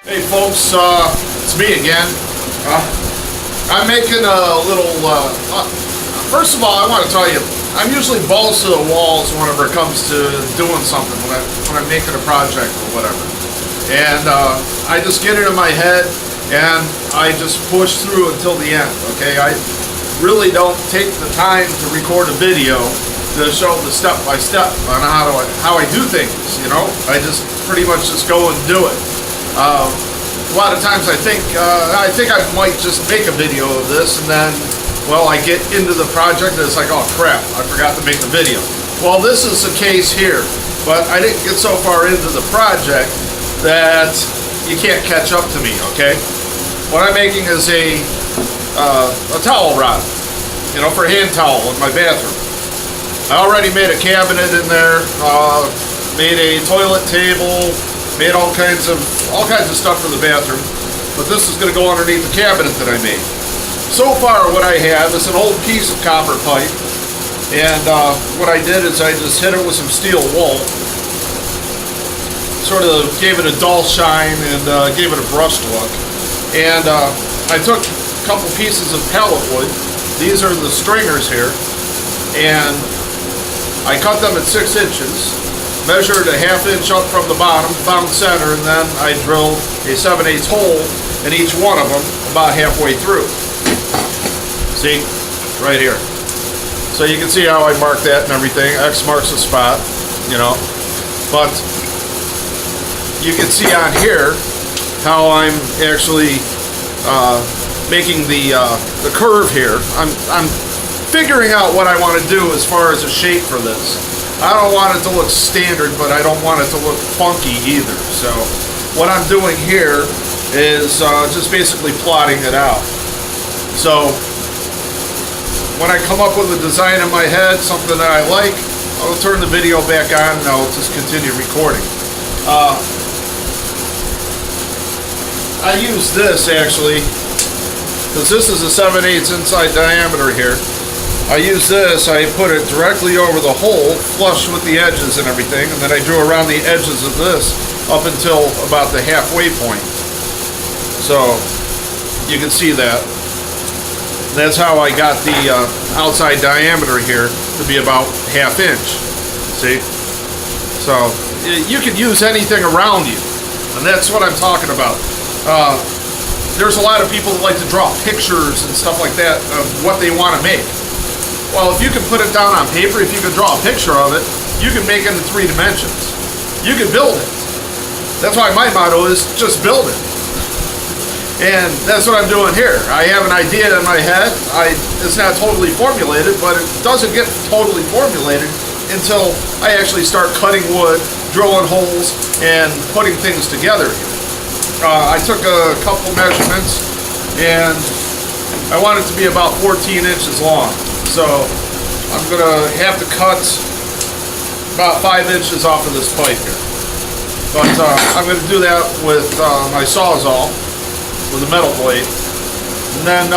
Hey folks, it's me again. I'm making a little, first of all I want to tell you, I'm usually balls to the walls whenever it comes to doing something, when I'm making a project or whatever. And I just get it in my head and I just push through until the end, okay? I really don't take the time to record a video to show the step-by-step on how I do things, you know? I just pretty much just go and do it. A lot of times I think I might just make a video of this, and then, well, I get into the project and it's like, oh crap, I forgot to make the video. Well, this is the case here, but I didn't get so far into the project that you can't catch up to me, okay? What I'm making is a towel rod, you know, for hand towel in my bathroom. I already made a cabinet in there, made a toilet table, made all kinds of stuff for the bathroom, but this is going to go underneath the cabinet that I made. So far what I have is an old piece of copper pipe, and what I did is I just hit it with some steel wool, sort of gave it a dull shine and gave it a brushed look, and I took a couple pieces of pallet wood. These are the stringers here, and I cut them at 6 inches, measured a ½ inch up from the bottom, found center, and then I drilled a 7/8 hole in each one of them about halfway through. See? Right here. So you can see how I marked that and everything. X marks the spot, you know. But you can see on here how I'm actually making the curve here. I'm figuring out what I want to do as far as a shape for this. I don't want it to look standard, but I don't want it to look funky either. So what I'm doing here is just basically plotting it out. So when I come up with a design in my head, something that I like, I'll turn the video back on and I'll just continue recording. I use this actually, because this is a 7/8 inside diameter here. I use this, I put it directly over the hole, flush with the edges and everything, and then I drew around the edges of this up until about the halfway point. So, you can see that. That's how I got the outside diameter here to be about ½ inch. See? So, you can use anything around you, and that's what I'm talking about. There's a lot of people that like to draw pictures and stuff like that of what they want to make. Well, if you can put it down on paper, if you can draw a picture of it, you can make it in 3 dimensions. You can build it. That's why my motto is just build it. And that's what I'm doing here. I have an idea in my head. It's not totally formulated, but it doesn't get totally formulated until I actually start cutting wood, drilling holes, and putting things together. I took a couple measurements, and I want it to be about 14 inches long. So I'm going to have to cut about 5 inches off of this pipe here. But I'm going to do that with my Sawzall, with a metal blade. And then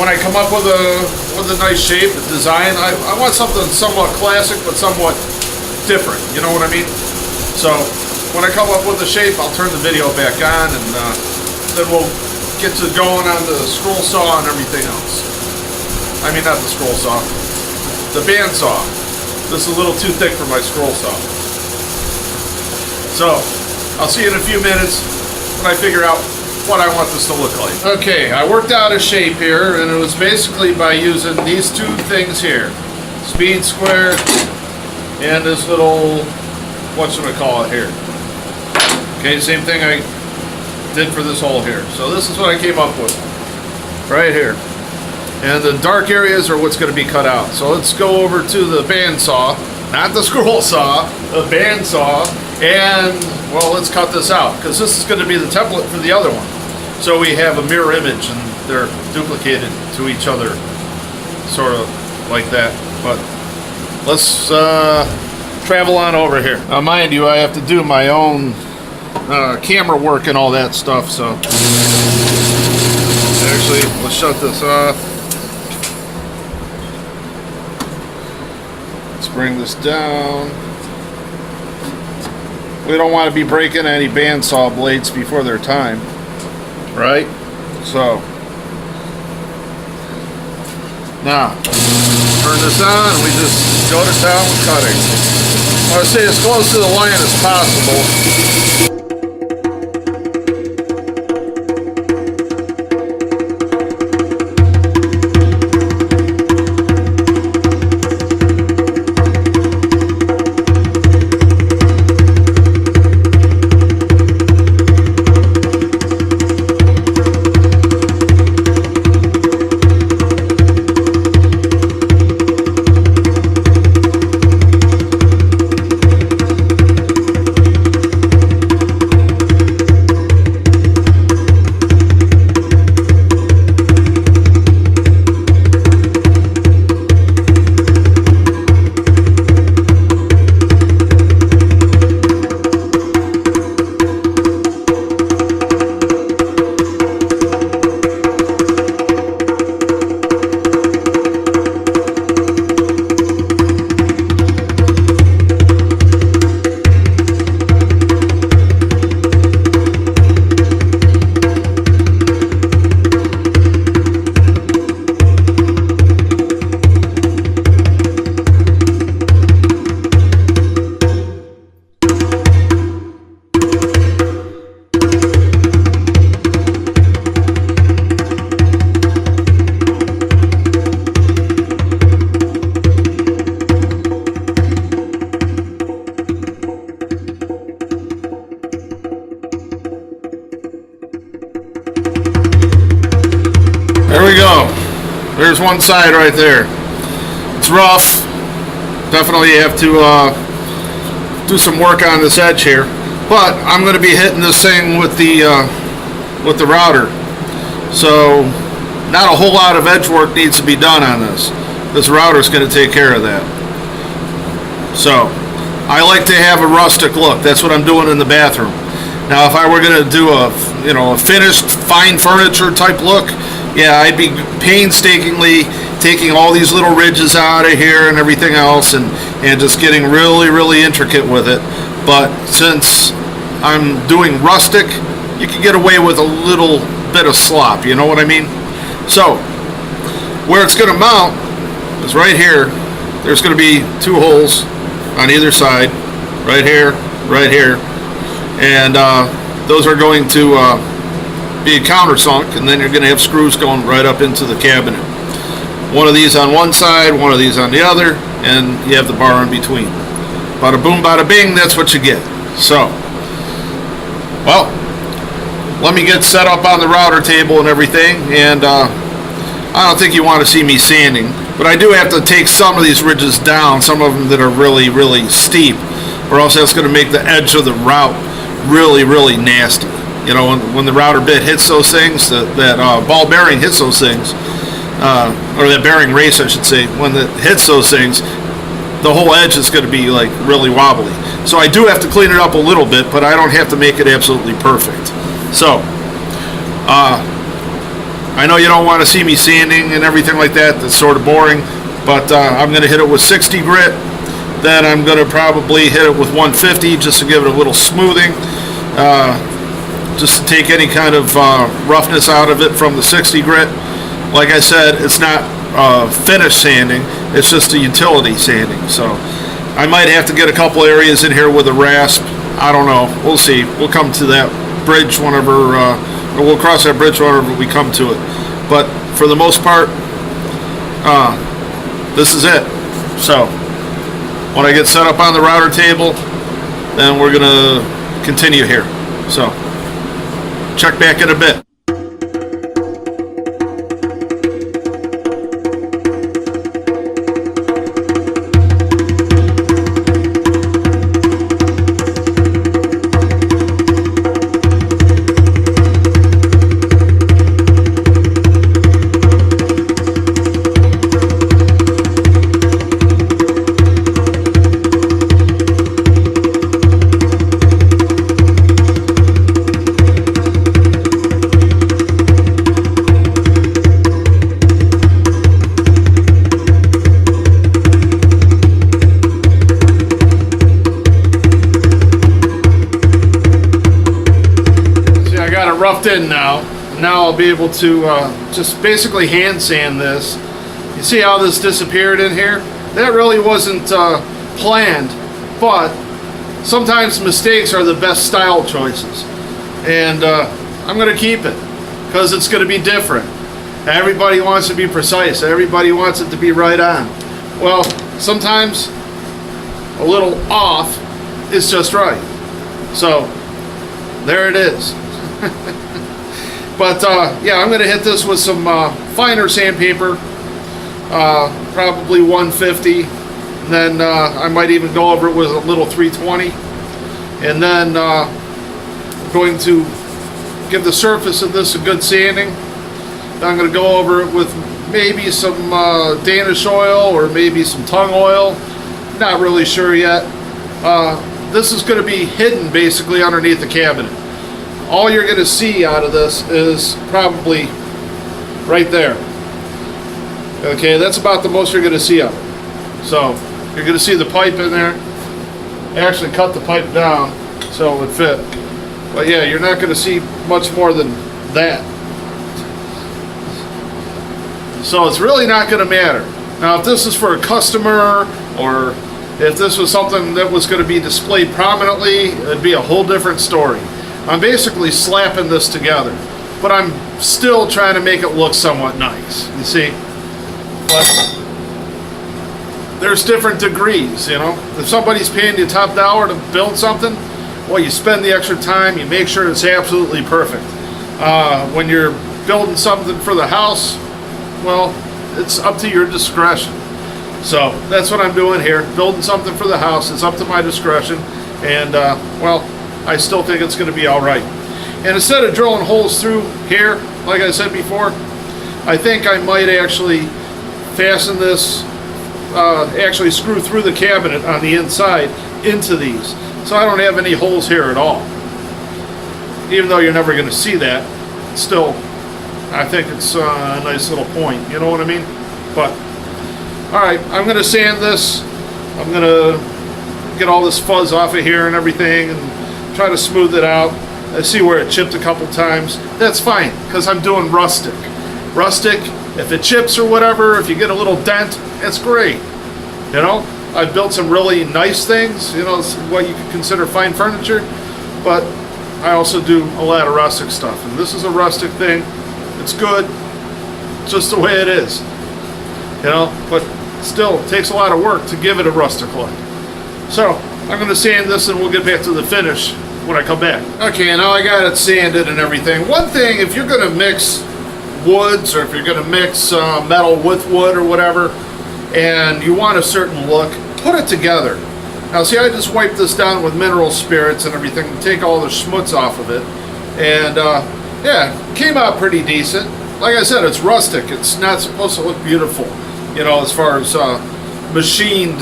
when I come up with a nice shape, a design, I want something somewhat classic but somewhat different. You know what I mean? So when I come up with the shape, I'll turn the video back on, and then we'll get to going on the scroll saw and everything else. I mean, not the scroll saw, the bandsaw. This is a little too thick for my scroll saw. So, I'll see you in a few minutes when I figure out what I want this to look like. Okay, I worked out a shape here, and it was basically by using these two things here. Speed square, and this little, what should I call it here? Okay, same thing I did for this hole here. So this is what I came up with, right here. And the dark areas are what's going to be cut out. So let's go over to the bandsaw, not the scroll saw, the bandsaw, and, well, let's cut this out, because this is going to be the template for the other one. So we have a mirror image, and they're duplicated to each other, sort of like that. But let's travel on over here. Now, mind you, I have to do my own camera work and all that stuff, so actually, let's shut this off. Let's bring this down. We don't want to be breaking any bandsaw blades before their time, right? So now turn this on and we just go to town with cutting. I want to stay as close to the line as possible. There we go. There's one side right there. It's rough. Definitely have to do some work on this edge here. But I'm going to be hitting this thing with the router. So not a whole lot of edge work needs to be done on this. This router is going to take care of that. So I like to have a rustic look. That's what I'm doing in the bathroom. Now if I were going to do a finished fine furniture type look, yeah, I'd be painstakingly taking all these little ridges out of here and everything else and just getting really, really intricate with it. But since I'm doing rustic, you can get away with a little bit of slop, you know what I mean? So, where it's going to mount is right here. There's going to be two holes on either side, right here, and those are going to be countersunk, and then you're going to have screws going right up into the cabinet. One of these on one side, one of these on the other, and you have the bar in between. Bada boom, bada bing, that's what you get. So, well, let me get set up on the router table and everything, and I don't think you want to see me sanding, but I do have to take some of these ridges down, some of them that are really, really steep, or else that's going to make the edge of the route really, really nasty. You know, when the router bit hits those things, that ball bearing hits those things, or that bearing race, I should say, when it hits those things, the whole edge is going to be like really wobbly. So I do have to clean it up a little bit, but I don't have to make it absolutely perfect. So, I know you don't want to see me sanding and everything like that. That's sort of boring, but I'm going to hit it with 60 grit. Then I'm going to probably hit it with 150 just to give it a little smoothing. Just to take any kind of roughness out of it from the 60 grit. Like I said, it's not finish sanding, it's just a utility sanding. So I might have to get a couple areas in here with a rasp. I don't know. We'll see. We'll come to that bridge whenever, or we'll cross that bridge whenever we come to it. But for the most part, this is it. So when I get set up on the router table, then we're going to continue here. So check back in a bit. roughed in now. Now I'll be able to just basically hand sand this. You see how this disappeared in here? That really wasn't planned, but sometimes mistakes are the best style choices. And I'm going to keep it because it's going to be different. Everybody wants to be precise. Everybody wants it to be right on. Well, sometimes a little off is just right. So there it is. But yeah, I'm going to hit this with some finer sandpaper, probably 150. And then I might even go over it with a little 320. And then I'm going to give the surface of this a good sanding. Then I'm going to go over it with maybe some Danish oil or maybe some tung oil. Not really sure yet. This is going to be hidden basically underneath the cabinet. All you're going to see out of this is probably right there. Okay, that's about the most you're going to see of it. So you're going to see the pipe in there. I actually cut the pipe down so it would fit. But yeah, you're not going to see much more than that. So it's really not going to matter. Now, if this is for a customer or if this was something that was going to be displayed prominently, it'd be a whole different story. I'm basically slapping this together, but I'm still trying to make it look somewhat nice, you see? But there's different degrees, you know? If somebody's paying you top dollar to build something, well, you spend the extra time, you make sure it's absolutely perfect. When you're building something for the house, well, it's up to your discretion. So that's what I'm doing here, building something for the house. It's up to my discretion, and well, I still think it's going to be all right. And instead of drilling holes through here, like I said before, I think I might actually fasten this, actually screw through the cabinet on the inside into these, so I don't have any holes here at all. Even though you're never going to see that, still, I think it's a nice little point, you know what I mean? But, alright, I'm going to sand this. I'm going to get all this fuzz off of here and everything and try to smooth it out. I see where it chipped a couple times. That's fine, because I'm doing rustic. Rustic, if it chips or whatever, if you get a little dent, it's great. You know, I've built some really nice things, you know, what you could consider fine furniture, but I also do a lot of rustic stuff. And this is a rustic thing. It's good, just the way it is. You know, but still, it takes a lot of work to give it a rustic look. So, I'm going to sand this and we'll get back to the finish when I come back. Okay, now I got it sanded and everything. One thing, if you're going to mix woods or if you're going to mix metal with wood or whatever, and you want a certain look, put it together. Now see, I just wiped this down with mineral spirits and everything to take all the schmutz off of it. And yeah, came out pretty decent. Like I said, it's rustic. It's not supposed to look beautiful, you know, as far as machined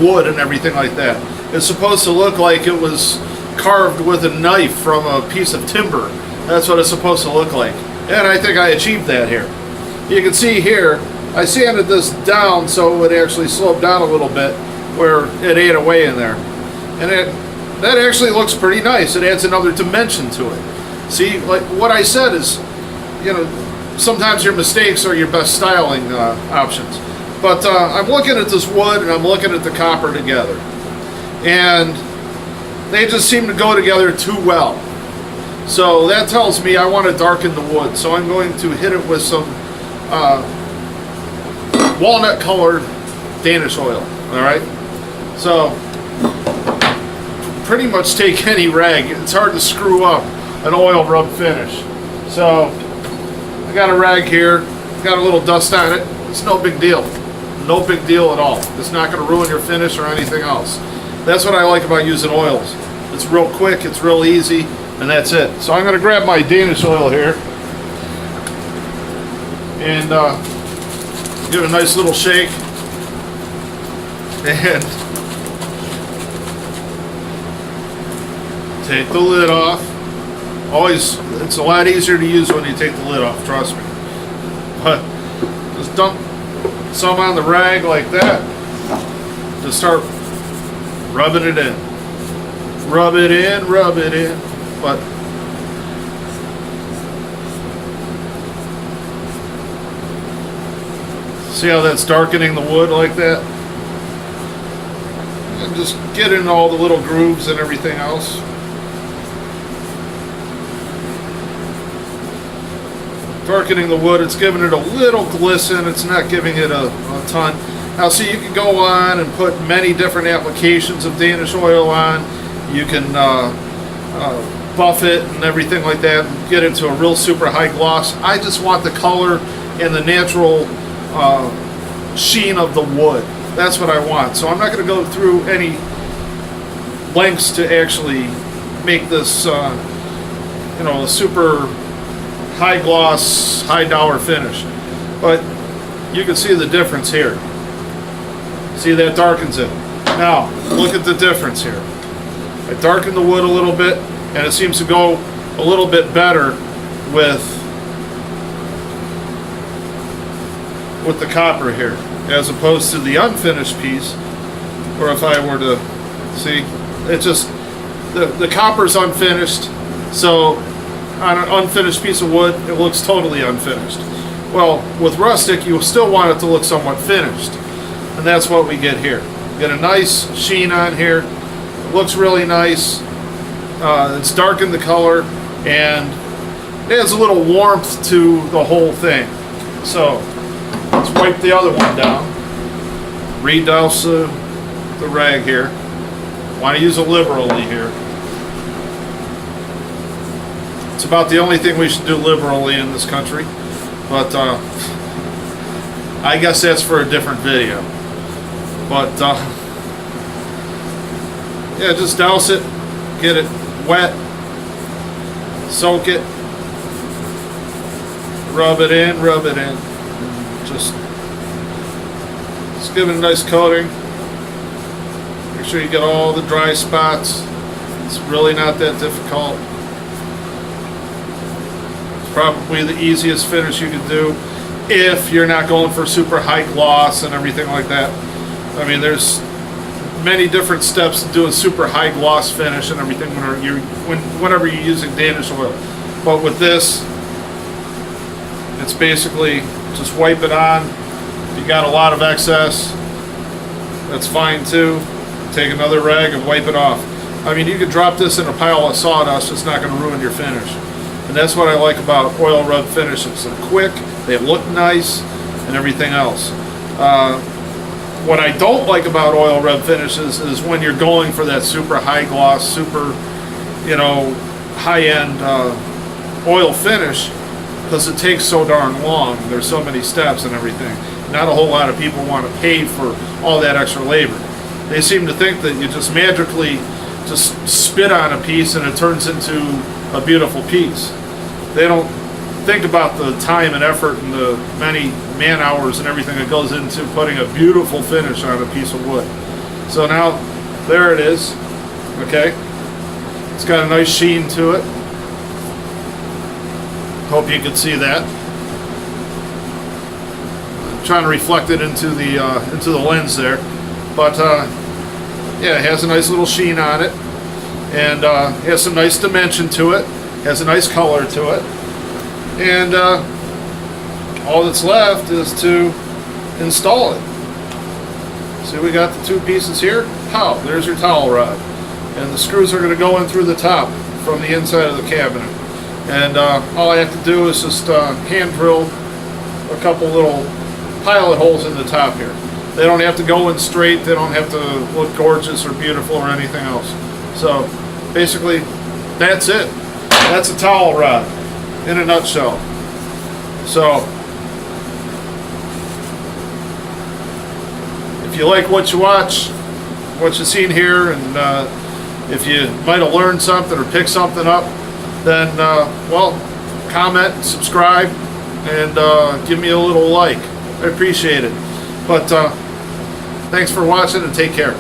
wood and everything like that. It's supposed to look like it was carved with a knife from a piece of timber. That's what it's supposed to look like. And I think I achieved that here. You can see here, I sanded this down so it would actually slope down a little bit where it ate away in there. And that actually looks pretty nice. It adds another dimension to it. See, like what I said is, you know, sometimes your mistakes are your best styling options. But I'm looking at this wood and I'm looking at the copper together. And they just seem to go together too well. So that tells me I want to darken the wood. So I'm going to hit it with some walnut colored Danish oil. Alright? So pretty much take any rag. It's hard to screw up an oil rub finish. So I got a rag here. Got a little dust on it. It's no big deal. No big deal at all. It's not going to ruin your finish or anything else. That's what I like about using oils. It's real quick, it's real easy, and that's it. So I'm going to grab my Danish oil here and give it a nice little shake. And take the lid off. Always, it's a lot easier to use when you take the lid off, trust me. But just dump some on the rag like that. Just start rubbing it in. Rub it in, rub it in. But See how that's darkening the wood like that? And just get in all the little grooves and everything else. Darkening the wood, it's giving it a little glisten, it's not giving it a ton. Now see, you can go on and put many different applications of Danish oil on. You can buff it and everything like that, and get into a real super high gloss. I just want the color and the natural sheen of the wood. That's what I want. So I'm not going to go through any lengths to actually make this, you know, a super high gloss, high dollar finish. But you can see the difference here. See, that darkens it. Now, look at the difference here. I darken the wood a little bit, and it seems to go a little bit better with the copper here, as opposed to the unfinished piece. Or if I were to see, it just, the copper's unfinished, so on an unfinished piece of wood, it looks totally unfinished. Well, with rustic, you still want it to look somewhat finished, and that's what we get here. Get a nice sheen on here. It looks really nice. It's darkened the color, and it adds a little warmth to the whole thing. So let's wipe the other one down. Redouse the rag here. Want to use it liberally here. It's about the only thing we should do liberally in this country, but I guess that's for a different video. But yeah, just douse it, get it wet, soak it, rub it in, just give it a nice coating. Make sure you get all the dry spots. It's really not that difficult. Probably the easiest finish you can do if you're not going for super high gloss and everything like that. I mean, there's many different steps to do a super high gloss finish and everything whenever you're using Danish oil. But with this, it's basically just wipe it on. If you got a lot of excess, that's fine too. Take another rag and wipe it off. I mean, you could drop this in a pile of sawdust, it's not going to ruin your finish. And that's what I like about oil rub finishes. They're quick, they look nice, and everything else. What I don't like about oil rub finishes is when you're going for that super high gloss, super, you know, high-end oil finish, because it takes so darn long. There's so many steps and everything. Not a whole lot of people want to pay for all that extra labor. They seem to think that you just magically just spit on a piece and it turns into a beautiful piece. They don't think about the time and effort and the many man hours and everything that goes into putting a beautiful finish on a piece of wood. So now, there it is. Okay, it's got a nice sheen to it. Hope you can see that. I'm trying to reflect it into the lens there, but yeah, it has a nice little sheen on it, and has some nice dimension to it. Has a nice color to it, and all that's left is to install it. See, we got the two pieces here. Oh, there's your towel rod, and the screws are going to go in through the top from the inside of the cabinet. And all I have to do is just hand drill a couple little pilot holes in the top here. They don't have to go in straight. They don't have to look gorgeous or beautiful or anything else. So basically, that's it. That's a towel rod in a nutshell. So if you like what you watch, what you've seen here, and if you might have learned something or picked something up, then well, comment, subscribe, and give me a little like. I appreciate it. But thanks for watching, and take care.